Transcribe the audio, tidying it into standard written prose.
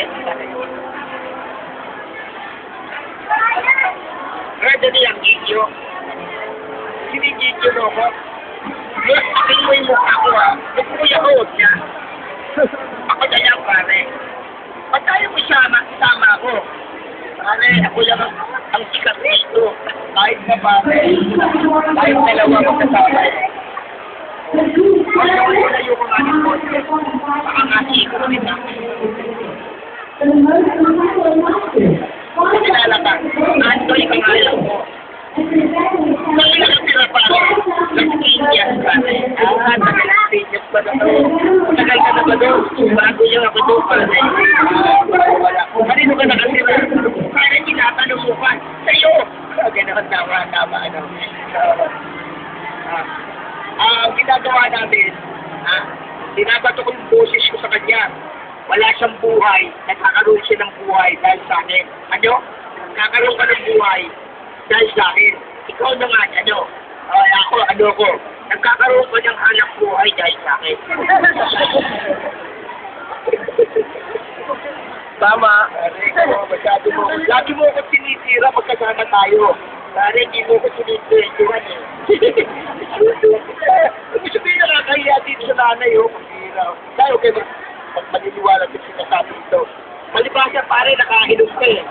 yan. Ready na yung video. Sinigidyo mo ko. Akin mo yung mukha ko ha. Huwag mo yung hood niya. Ako na yan pare. Ba't tayo mo sama ako? Pare, ako lang ang sikat dito. Kahit na pare. Kahit dalawa magkasama. Layo ko nga ng konti. Baka nga siiko rin na. Kilala ka. Andoy ka nga lang mo. Kasi nakatira pa ako. Nag-Indian pare. Nag-Indian pa na to. Tagal ka na ba doon? Bago yung ako doon pare. Wala. Kanino ka nakatira? Pare, tinatanong mo pa. Sa'yo. Gano'n tama ano. Ang ginagawa namin, binabato ko yung boses ko sa kanya. Wala siyang buhay, nagkakaroon siya ng buhay dahil sa akin. Ano? Nagkakaroon ka ng buhay dahil sa akin. Ikaw naman, ako, nagkakaroon ka ng hanap buhay dahil sa akin. Tama. Lagi mo ako sinisira pagkasama tayo. Pare, hindi mo ko sinitirahan eh. Ibig sabihin nakakahiya dito sa nanay, oh. Tayo kayo magpaniniwala sa sinasabi ito. Malibasa pare, nakahinom ka eh.